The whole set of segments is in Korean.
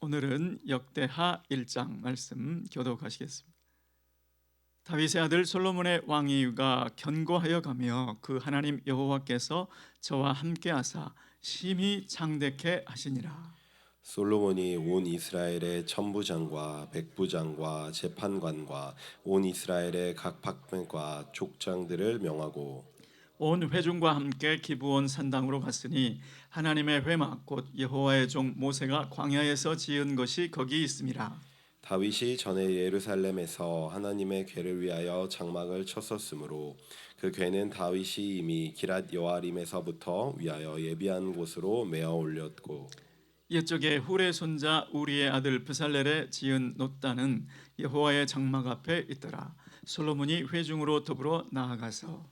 오늘은 역대하 1장 말씀 교독하시겠습니다. 다윗의 아들 솔로몬의 왕위가 견고하여 가며 그 하나님 여호와께서 저와 함께하사 심히 창대케 하시니라. 솔로몬이 온 이스라엘의 천부장과 백부장과 재판관과 온 이스라엘의 각 박병과 족장들을 명하고 온 회중과 함께 기브온 산당으로 갔으니 하나님의 회막 곧 여호와의 종 모세가 광야에서 지은 것이 거기 있음이라. 다윗이 전에 예루살렘에서 하나님의 궤를 위하여 장막을 쳤었으므로 그 궤는 다윗이 이미 기랏 여아림에서부터 위하여 예비한 곳으로 메어 올렸고 옛적에 훌의 손자 우리의 아들 브살렐의 지은 놋단은 여호와의 장막 앞에 있더라. 솔로몬이 회중으로 더불어 나아가서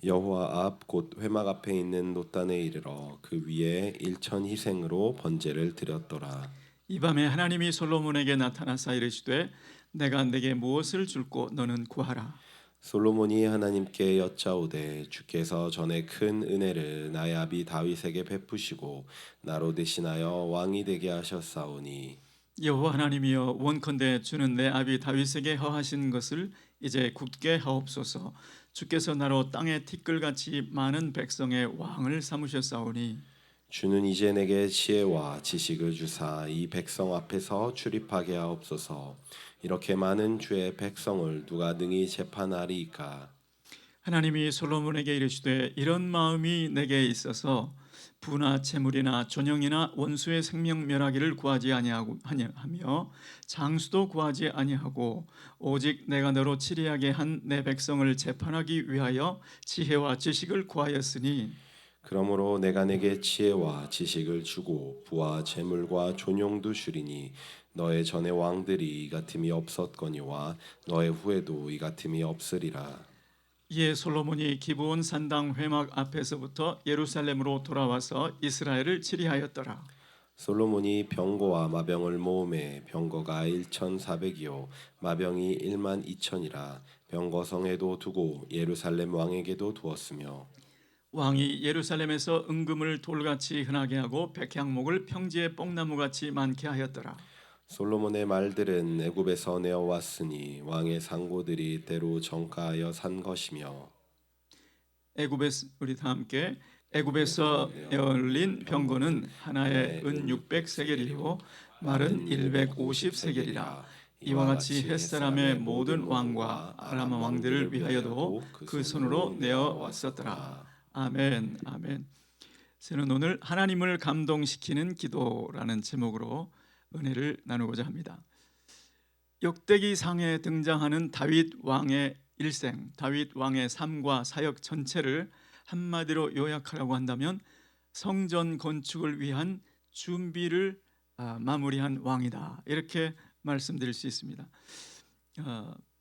여호와 앞 곧 회막 앞에 있는 놋단에 이르러 그 위에 일천 희생으로 번제를 드렸더라. 이 밤에 하나님이 솔로몬에게 나타나사 이르시되 내가 네게 무엇을 줄고 너는 구하라. 솔로몬이 하나님께 여짜오되 주께서 전에 큰 은혜를 나의 아비 다윗에게 베푸시고 나로 대신하여 왕이 되게 하셨사오니 여호와 하나님이여 원컨대 주는 내 아비 다윗에게 허하신 것을 이제 굳게 하옵소서. 주께서 나로 땅의 티끌같이 많은 백성의 왕을 삼으셨사오니 주는 이제 내게 지혜와 지식을 주사 이 백성 앞에서 출입하게 하옵소서. 이렇게 많은 주의 백성을 누가 능히 재판하리이까. 하나님이 솔로몬에게 이르시되 이런 마음이 내게 있어서 부나 재물이나 존영이나 원수의 생명 멸하기를 구하지 아니하며 장수도 구하지 아니하고 오직 내가 너로 치리하게 한 내 백성을 재판하기 위하여 지혜와 지식을 구하였으니 그러므로 내가 내게 지혜와 지식을 주고 부와 재물과 존용도 주리니 너의 전의 왕들이 이 같음이 없었거니와 너의 후에도 이 같음이 없으리라. 이에 솔로몬이 기브온 산당 회막 앞에서부터 예루살렘으로 돌아와서 이스라엘을 치리하였더라. 솔로몬이 병거와 마병을 모음해 병거가 1,400이요 마병이 1만 2천이라 병거성에도 두고 예루살렘 왕에게도 두었으며 왕이 예루살렘에서 은금을 돌같이 흔하게 하고 백향목을 평지에 뽕나무같이 많게 하였더라. 솔로몬의 말들은 애굽에서 내어왔으니 왕의 상고들이 때로 정가하여 산 것이며 애굽에서 우리 다 함께 애굽에서 열린 병거는 하나에 은 600세겔이요 말은 150세겔이라. 이와 같이 햇사람의 모든 왕과 아람 왕들을 위하여도 그 손으로 내어 왔었더라. 아멘. 아멘. 저는 오늘 하나님을 감동시키는 기도라는 제목으로 은혜를 나누고자 합니다. 역대기상에 등장하는 다윗 왕의 일생, 다윗 왕의 삶과 사역 전체를 한마디로 요약하라고 한다면 성전 건축을 위한 준비를 마무리한 왕이다, 이렇게 말씀드릴 수 있습니다.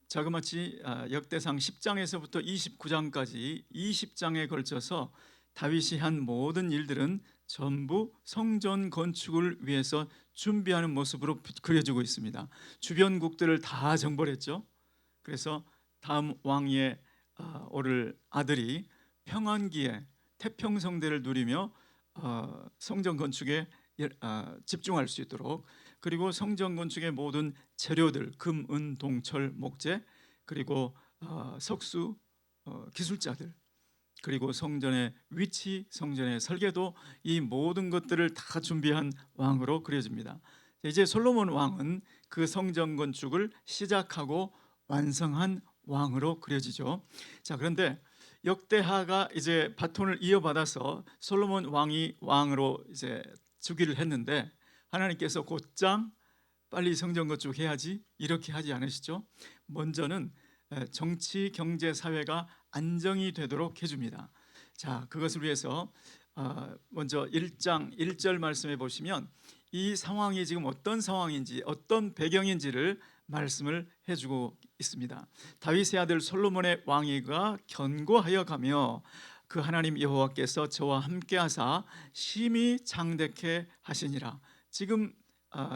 자그마치 역대상 10장에서부터 29장까지 20장에 걸쳐서 다윗이 한 모든 일들은 전부 성전 건축을 위해서 준비하는 모습으로 그려지고 있습니다. 주변국들을 다 정벌했죠. 그래서 다음 왕위에 오를 아들이 평안기에 태평성대를 누리며 성전 건축에 집중할 수 있도록, 그리고 성전 건축의 모든 재료들 금, 은, 동, 철, 목재, 그리고 석수 기술자들, 그리고 성전의 위치, 성전의 설계도, 이 모든 것들을 다 준비한 왕으로 그려집니다. 이제 솔로몬 왕은 그 성전 건축을 시작하고 완성한 왕으로 그려지죠. 자, 그런데 역대하가 이제 바톤을 이어받아서 솔로몬 왕이 왕으로 이제 즉위를 했는데 하나님께서 곧장 빨리 성전 건축해야지 이렇게 하지 않으시죠. 먼저는 정치, 경제, 사회가 안정이 되도록 해줍니다. 자, 그것을 위해서 먼저 1장 1절 말씀해 보시면 이 상황이 지금 어떤 상황인지, 어떤 배경인지를 말씀을 해주고 있습니다. 다윗의 아들 솔로몬의 왕위가 견고하여 가며 그 하나님 여호와께서 저와 함께하사 심히 창대케 하시니라. 지금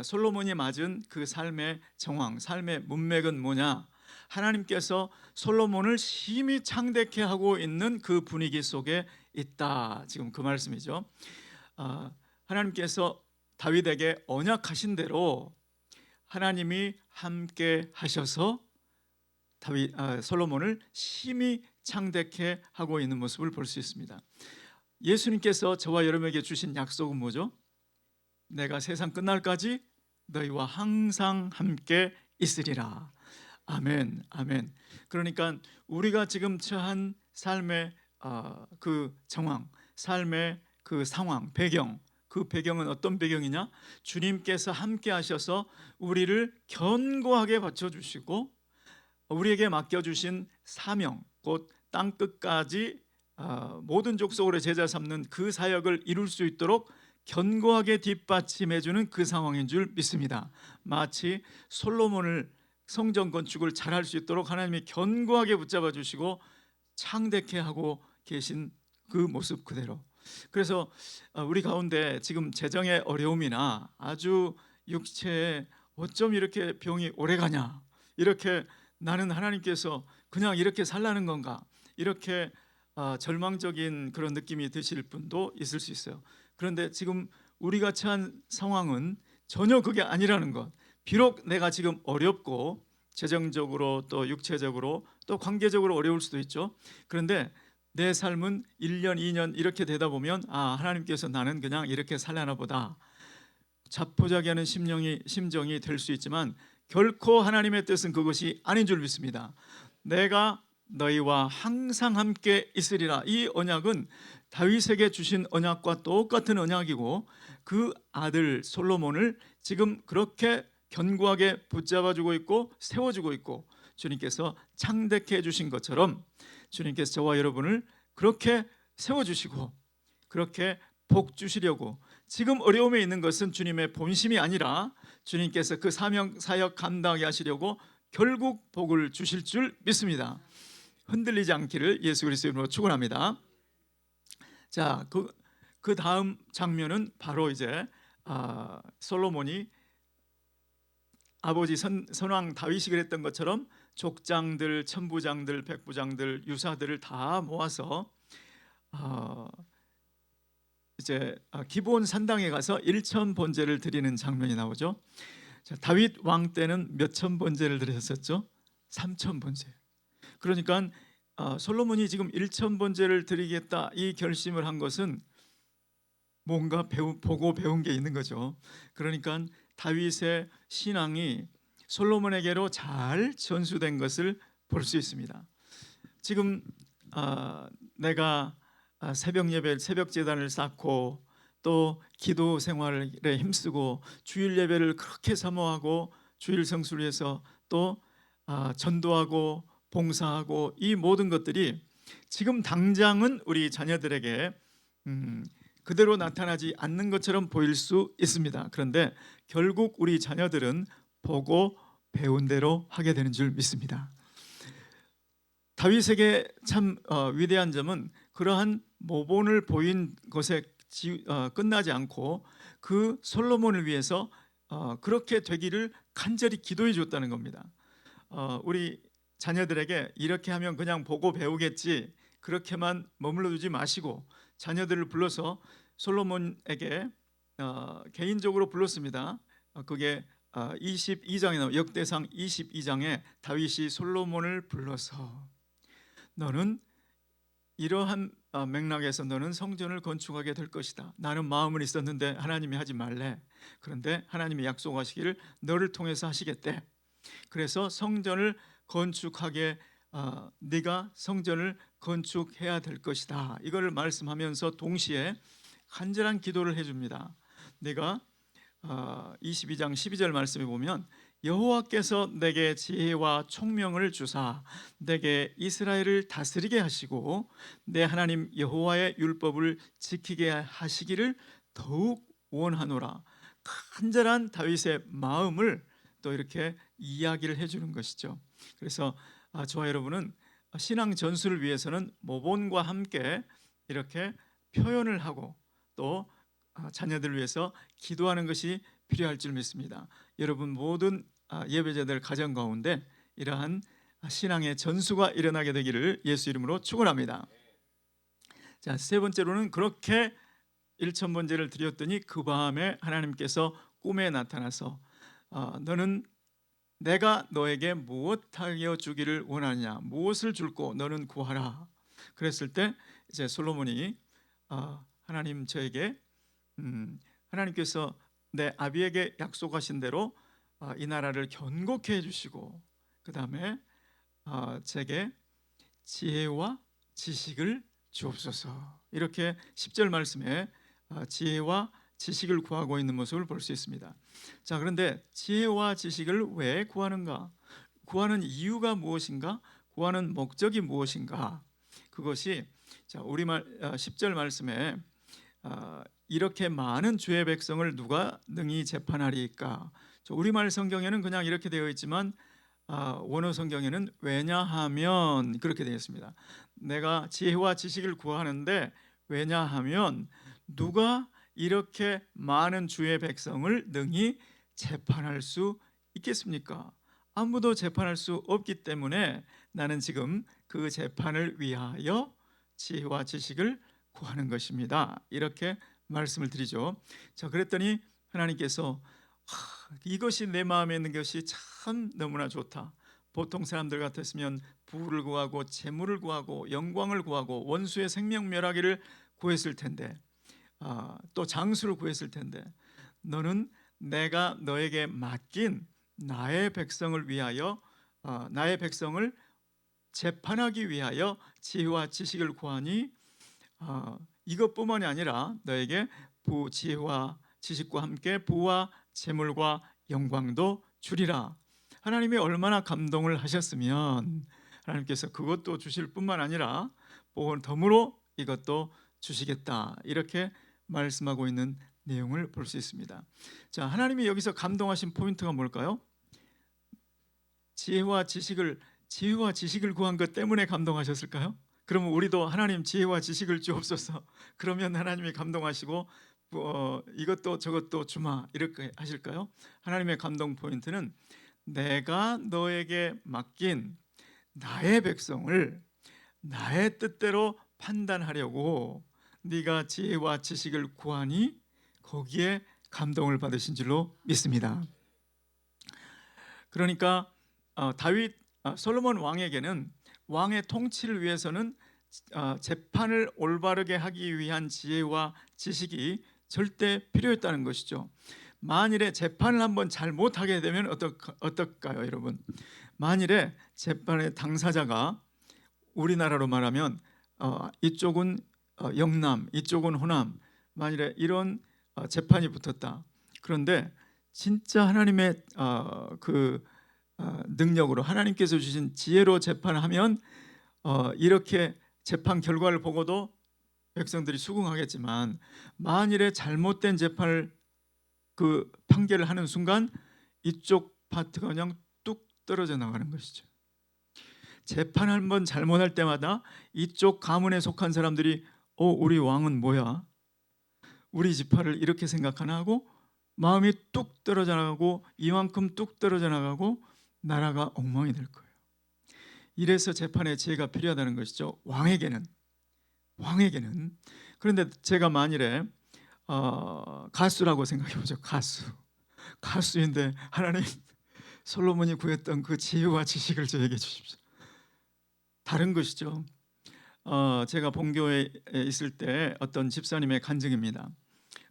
솔로몬이 맞은 그 삶의 정황, 삶의 문맥은 뭐냐? 하나님께서 솔로몬을 심히 창대케 하고 있는 그 분위기 속에 있다, 지금 그 말씀이죠. 하나님께서 다윗에게 언약하신 대로 하나님이 함께 하셔서 솔로몬을 심히 창대케 하고 있는 모습을 볼 수 있습니다. 예수님께서 저와 여러분에게 주신 약속은 뭐죠? 내가 세상 끝날까지 너희와 항상 함께 있으리라. 아멘, 아멘. 그러니까 우리가 지금 처한 삶의 그 정황, 삶의 그 상황, 배경, 그 배경은 어떤 배경이냐? 주님께서 함께 하셔서 우리를 견고하게 받쳐주시고 우리에게 맡겨주신 사명, 곧 땅끝까지 모든 족속으로 제자 삼는 그 사역을 이룰 수 있도록 견고하게 뒷받침해주는 그 상황인 줄 믿습니다. 마치 솔로몬을 성전 건축을 잘할 수 있도록 하나님이 견고하게 붙잡아 주시고 창대케 하고 계신 그 모습 그대로. 그래서 우리 가운데 지금 재정의 어려움이나 아주 육체에 어쩜 이렇게 병이 오래 가냐, 이렇게 나는 하나님께서 그냥 이렇게 살라는 건가, 이렇게 절망적인 그런 느낌이 드실 분도 있을 수 있어요. 그런데 지금 우리가 처한 상황은 전혀 그게 아니라는 것. 비록 내가 지금 어렵고 재정적으로 또 육체적으로 또 관계적으로 어려울 수도 있죠. 그런데 내 삶은 1년, 2년 이렇게 되다 보면 하나님께서 나는 그냥 이렇게 살려나 보다, 자포자기하는 심정이 될 수 있지만 결코 하나님의 뜻은 그것이 아닌 줄 믿습니다. 내가 너희와 항상 함께 있으리라. 이 언약은 다윗에게 주신 언약과 똑같은 언약이고 그 아들 솔로몬을 지금 그렇게 견고하게 붙잡아주고 있고 세워주고 있고 주님께서 창대케 해주신 것처럼 주님께서 저와 여러분을 그렇게 세워주시고 그렇게 복 주시려고, 지금 어려움에 있는 것은 주님의 본심이 아니라 주님께서 그 사명 사역 감당하게 하시려고 결국 복을 주실 줄 믿습니다. 흔들리지 않기를 예수 그리스도의 이름으로 축원합니다. 자, 그 다음 장면은 바로 이제 솔로몬이 아버지 선왕 다윗이 그랬던 것처럼 족장들, 천부장들, 백부장들, 유사들을 다 모아서 이제 기브온 산당에 가서 일천 번제를 드리는 장면이 나오죠. 자, 다윗 왕 때는 몇천 번제를 드렸었죠? 3천 번제. 그러니까 솔로몬이 지금 1천 번제를 드리겠다 이 결심을 한 것은 뭔가 보고 배운 게 있는 거죠. 그러니까 다윗의 신앙이 솔로몬에게로 잘 전수된 것을 볼 수 있습니다. 지금 내가 새벽 예배, 새벽 제단을 쌓고 또 기도 생활에 힘쓰고 주일 예배를 그렇게 사모하고 주일 성수를 위해서 또 전도하고 봉사하고 이 모든 것들이 지금 당장은 우리 자녀들에게 그대로 나타나지 않는 것처럼 보일 수 있습니다. 그런데 결국 우리 자녀들은 보고 배운 대로 하게 되는 줄 믿습니다. 다윗에게 참 위대한 점은 그러한 모본을 보인 것에 끝나지 않고 그 솔로몬을 위해서 그렇게 되기를 간절히 기도해 줬다는 겁니다. 우리 자녀들에게 이렇게 하면 그냥 보고 배우겠지, 그렇게만 머물러 두지 마시고 자녀들을 불러서 솔로몬에게 개인적으로 불렀습니다. 그게 22장에 나와 역대상 22장에 다윗이 솔로몬을 불러서 너는 이러한 맥락에서 너는 성전을 건축하게 될 것이다. 나는 마음은 있었는데 하나님이 하지 말래. 그런데 하나님이 약속하시기를 너를 통해서 하시겠대. 그래서 성전을 건축하게 네가 성전을 건축해야 될 것이다. 이거를 말씀하면서 동시에 간절한 기도를 해줍니다. 내가 22장 12절 말씀에 보면 여호와께서 내게 지혜와 총명을 주사 내게 이스라엘을 다스리게 하시고 내 하나님 여호와의 율법을 지키게 하시기를 더욱 원하노라. 간절한 다윗의 마음을 또 이렇게 이야기를 해주는 것이죠. 그래서 저와 여러분은 신앙 전수를 위해서는 모본과 함께 이렇게 표현을 하고 또 자녀들을 위해서 기도하는 것이 필요할 줄 믿습니다. 여러분 모든 예배자들 가정 가운데 이러한 신앙의 전수가 일어나게 되기를 예수 이름으로 축원합니다. 자, 세 번째로는 그렇게 일천 번제를 드렸더니 그 밤에 하나님께서 꿈에 나타나서 너는 내가 너에게 무엇하여 주기를 원하느냐, 무엇을 줄고 너는 구하라. 그랬을 때 이제 솔로몬이 하나님 저에게 하나님께서 내 아비에게 약속하신 대로 이 나라를 견고케 해주시고 그 다음에 제게 지혜와 지식을 주옵소서. 이렇게 10절 말씀에 지혜와 지식을 구하고 있는 모습을 볼 수 있습니다. 자, 그런데 지혜와 지식을 왜 구하는가? 구하는 이유가 무엇인가? 구하는 목적이 무엇인가? 그것이 자, 우리말 10절 말씀에 이렇게 많은 주의 백성을 누가 능히 재판하리이까? 우리말 성경에는 그냥 이렇게 되어 있지만 원어 성경에는 왜냐하면 그렇게 되어 있습니다. 내가 지혜와 지식을 구하는데 왜냐하면 누가 이렇게 많은 주의 백성을 능히 재판할 수 있겠습니까? 아무도 재판할 수 없기 때문에 나는 지금 그 재판을 위하여 지혜와 지식을 구하는 것입니다. 이렇게 말씀을 드리죠. 자, 그랬더니 하나님께서 이것이 내 마음에 있는 것이 참 너무나 좋다. 보통 사람들 같았으면 부를 구하고 재물을 구하고 영광을 구하고 원수의 생명 멸하기를 구했을 텐데 또 장수를 구했을 텐데 너는 내가 너에게 맡긴 나의 백성을 위하여 나의 백성을 재판하기 위하여 지혜와 지식을 구하니 이것뿐만이 아니라 너에게 지혜와 지식과 함께 부와 재물과 영광도 주리라. 하나님이 얼마나 감동을 하셨으면 하나님께서 그것도 주실 뿐만 아니라 덤으로 이것도 주시겠다. 이렇게 말씀하고 있는 내용을 볼 수 있습니다. 자, 하나님이 여기서 감동하신 포인트가 뭘까요? 지혜와 지식을 구한 것 때문에 감동하셨을까요? 그러면 우리도 하나님 지혜와 지식을 주옵소서. 그러면 하나님이 감동하시고 이것도 저것도 주마 이렇게 하실까요? 하나님의 감동 포인트는 내가 너에게 맡긴 나의 백성을 나의 뜻대로 판단하려고 네가 지혜와 지식을 구하니 거기에 감동을 받으신 줄로 믿습니다. 그러니까 솔로몬 왕에게는 왕의 통치를 위해서는 재판을 올바르게 하기 위한 지혜와 지식이 절대 필요했다는 것이죠. 만일에 재판을 한번 잘못하게 되면 어떨까요, 여러분? 만일에 재판의 당사자가 우리나라로 말하면 이쪽은 영남, 이쪽은 호남, 만일에 이런 재판이 붙었다. 그런데 진짜 하나님의 능력으로 하나님께서 주신 지혜로 재판하면 이렇게 재판 결과를 보고도 백성들이 수긍하겠지만 만일에 잘못된 재판을 판결을 하는 순간 이쪽 파트가 그냥 뚝 떨어져 나가는 것이죠. 재판 한번 잘못할 때마다 이쪽 가문에 속한 사람들이 우리 왕은 뭐야? 우리 지파를 이렇게 생각하나 하고 마음이 뚝 떨어져 나가고 이만큼 뚝 떨어져 나가고 나라가 엉망이 될 거예요. 이래서 재판의 지혜가 필요하다는 것이죠. 왕에게는. 그런데 제가 만일에 가수라고 생각해보죠. 가수인데 하나님 솔로몬이 구했던 그 지혜와 지식을 저에게 주십시오. 다른 것이죠. 제가 본교에 있을 때 어떤 집사님의 간증입니다.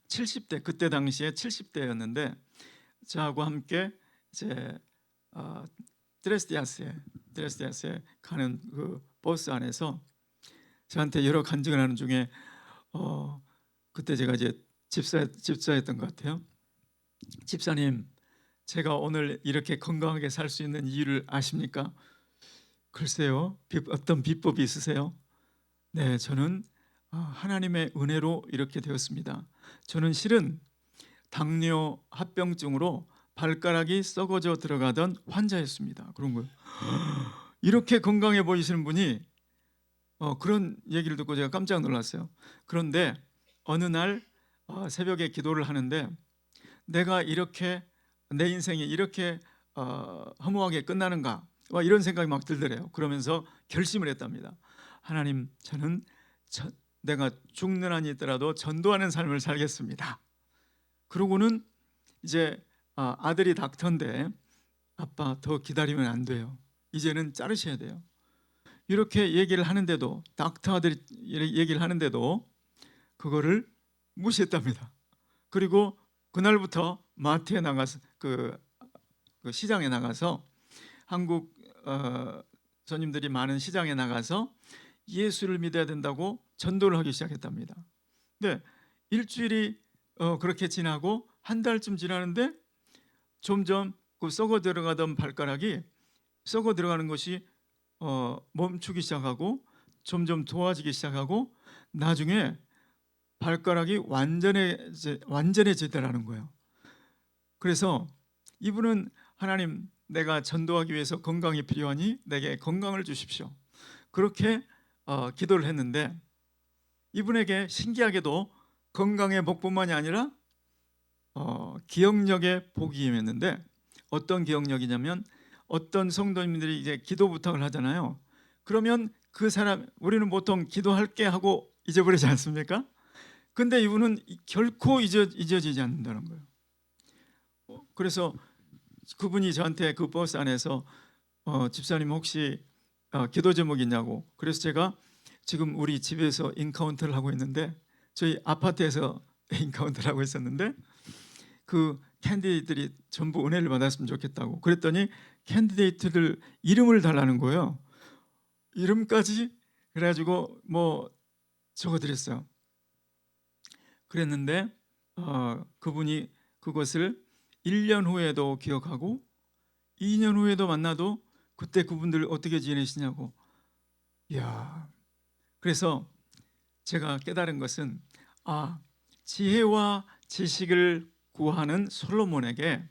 70대 그때 당시에 70대였는데 저하고 함께 이제 드레스디아스에 가는 그 버스 안에서 저한테 여러 간증을 하는 중에 그때 제가 이제 집사였던 것 같아요. 집사님, 제가 오늘 이렇게 건강하게 살 수 있는 이유를 아십니까? 글쎄요, 어떤 비법이 있으세요? 네, 저는 하나님의 은혜로 이렇게 되었습니다. 저는 실은 당뇨 합병증으로 발가락이 썩어져 들어가던 환자였습니다. 그런 거예요. 이렇게 건강해 보이시는 분이 그런 얘기를 듣고 제가 깜짝 놀랐어요. 그런데 어느 날 새벽에 기도를 하는데 내가 이렇게 내 인생이 이렇게 허무하게 끝나는가 이런 생각이 막 들더래요. 그러면서 결심을 했답니다. 하나님, 저는 내가 죽는 한이 있더라도 전도하는 삶을 살겠습니다. 그러고는 이제 아들이 닥터인데 아빠 더 기다리면 안 돼요. 이제는 자르셔야 돼요. 이렇게 얘기를 하는데도 닥터 아들이 얘기를 하는데도 그거를 무시했답니다. 그리고 그날부터 마트에 나가서 그 시장에 나가서 한국 손님들이 많은 시장에 나가서 예수를 믿어야 된다고 전도를 하기 시작했답니다. 근데 일주일이 그렇게 지나고 한 달쯤 지나는데 점점 그 썩어 들어가던 발가락이 썩어 들어가는 것이 멈추기 시작하고 점점 좋아지기 시작하고 나중에 발가락이 완전해지더라는 거예요. 그래서 이분은 하나님, 내가 전도하기 위해서 건강이 필요하니 내게 건강을 주십시오. 그렇게 기도를 했는데 이분에게 신기하게도 건강의 복뿐만이 아니라 기억력의 복이 임했는데, 어떤 기억력이냐면 어떤 성도님들이 이제 기도 부탁을 하잖아요. 그러면 그 사람, 우리는 보통 기도할게 하고 잊어버리지 않습니까? 근데 이분은 결코 잊어지지 않는다는 거예요. 그래서 그분이 저한테 그 버스 안에서 집사님 혹시 기도 제목 있냐고. 그래서 제가 지금 우리 집에서 인카운트를 하고 있는데, 저희 아파트에서 인카운트를 하고 있었는데 그 캔디데이트들이 전부 은혜를 받았으면 좋겠다고 그랬더니 캔디데이트들 이름을 달라는 거예요. 이름까지. 그래가지고 뭐 적어드렸어요. 그랬는데 그분이 그것을 1년 후에도 기억하고 2년 후에도 만나도 그때 그분들 어떻게 지내시냐고. 이야, 그래서 제가 깨달은 것은 지혜와 지식을 구하는 솔로몬에게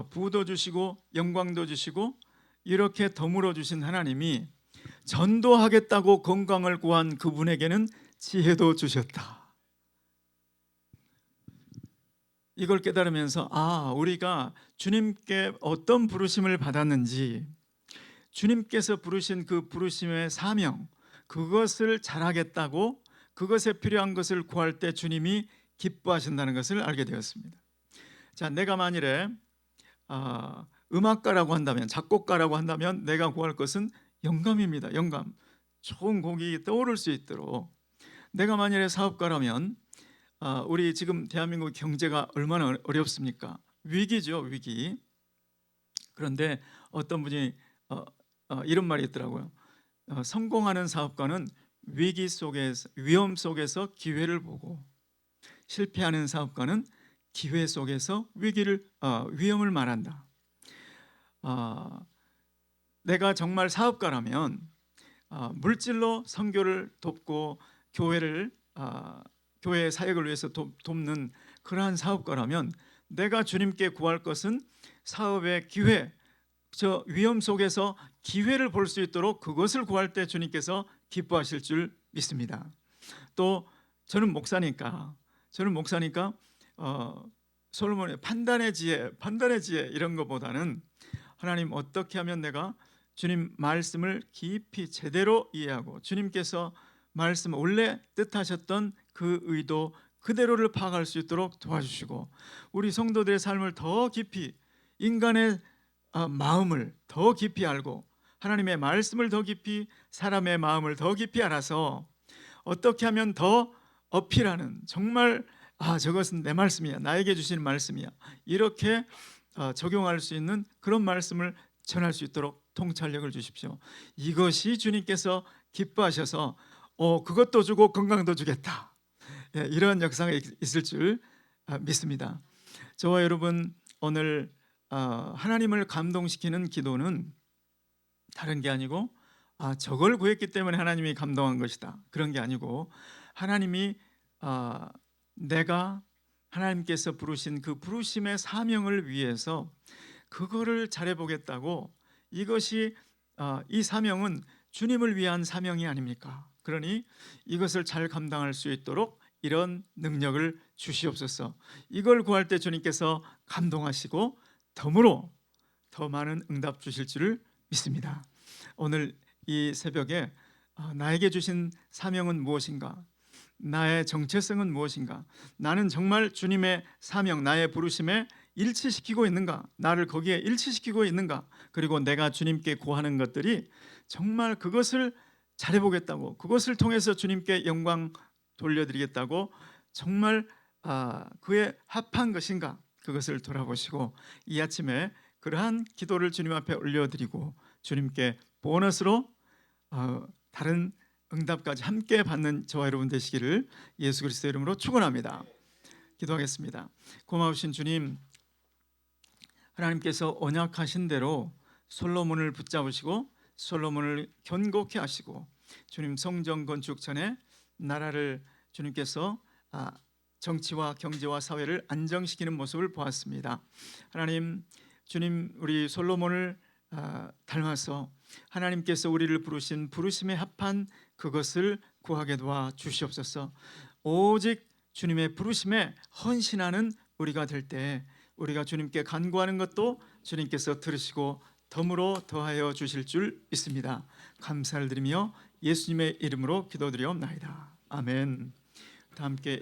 부도 주시고 영광도 주시고 이렇게 덤으로 주신 하나님이 전도하겠다고 건강을 구한 그분에게는 지혜도 주셨다. 이걸 깨달으면서 우리가 주님께 어떤 부르심을 받았는지, 주님께서 부르신 그 부르심의 사명, 그것을 잘하겠다고 그것에 필요한 것을 구할 때 주님이 기뻐하신다는 것을 알게 되었습니다. 자, 내가 만일에 음악가라고 한다면, 작곡가라고 한다면 내가 구할 것은 영감입니다. 영감. 좋은 곡이 떠오를 수 있도록. 내가 만일에 사업가라면 우리 지금 대한민국 경제가 얼마나 어렵습니까? 위기죠, 위기. 그런데 어떤 분이 이런 말이 있더라고요. 성공하는 사업가는 위기 속에서, 위험 속에서 기회를 보고, 실패하는 사업가는 기회 속에서 위험을 말한다. 내가 정말 사업가라면 물질로 선교를 돕고 교회 사역을 위해서 돕는 그러한 사업가라면 내가 주님께 구할 것은 사업의 기회, 저 위험 속에서 기회를 볼 수 있도록 그것을 구할 때 주님께서 기뻐하실 줄 믿습니다. 또 저는 목사니까 솔로몬의 판단의 지혜 이런 것보다는 하나님, 어떻게 하면 내가 주님 말씀을 깊이 제대로 이해하고 주님께서 말씀 원래 뜻하셨던 그 의도 그대로를 파악할 수 있도록 도와주시고, 우리 성도들의 삶을 더 깊이, 인간의 마음을 더 깊이 알고 하나님의 말씀을 더 깊이, 사람의 마음을 더 깊이 알아서 어떻게 하면 더 어필하는, 정말 저것은 내 말씀이야, 나에게 주시는 말씀이야, 이렇게 적용할 수 있는 그런 말씀을 전할 수 있도록 통찰력을 주십시오. 이것이 주님께서 기뻐하셔서 그것도 주고 건강도 주겠다, 이런 역사가 있을 줄 믿습니다. 저와 여러분, 오늘 하나님을 감동시키는 기도는 다른 게 아니고 저걸 구했기 때문에 하나님이 감동한 것이다, 그런 게 아니고, 하나님이 내가 하나님께서 부르신 그 부르심의 사명을 위해서 그거를 잘해보겠다고, 이것이 이 사명은 주님을 위한 사명이 아닙니까? 그러니 이것을 잘 감당할 수 있도록 이런 능력을 주시옵소서. 이걸 구할 때 주님께서 감동하시고 덤으로 더 많은 응답 주실 줄을 믿습니다. 오늘 이 새벽에 나에게 주신 사명은 무엇인가? 나의 정체성은 무엇인가? 나는 정말 주님의 사명, 나의 부르심에 일치시키고 있는가? 나를 거기에 일치시키고 있는가? 그리고 내가 주님께 구하는 것들이 정말 그것을 잘해보겠다고, 그것을 통해서 주님께 영광 돌려드리겠다고 정말 그에 합한 것인가? 그것을 돌아보시고 이 아침에 그러한 기도를 주님 앞에 올려드리고 주님께 보너스로 다른 응답까지 함께 받는 저와 여러분 되시기를 예수 그리스도의 이름으로 축원합니다. 기도하겠습니다. 고마우신 주님, 하나님께서 언약하신 대로 솔로몬을 붙잡으시고 솔로몬을 견고케 하시고 주님 성전 건축 전에 나라를 주님께서 정치와 경제와 사회를 안정시키는 모습을 보았습니다. 하나님, 주님 우리 솔로몬을 닮아서 하나님께서 우리를 부르신 부르심에 합한 그것을 구하게 도와 주시옵소서. 오직 주님의 부르심에 헌신하는 우리가 될 때 우리가 주님께 간구하는 것도 주님께서 들으시고 덤으로 더하여 주실 줄 믿습니다. 감사를 드리며 예수님의 이름으로 기도드리옵나이다. 아멘. 다 함께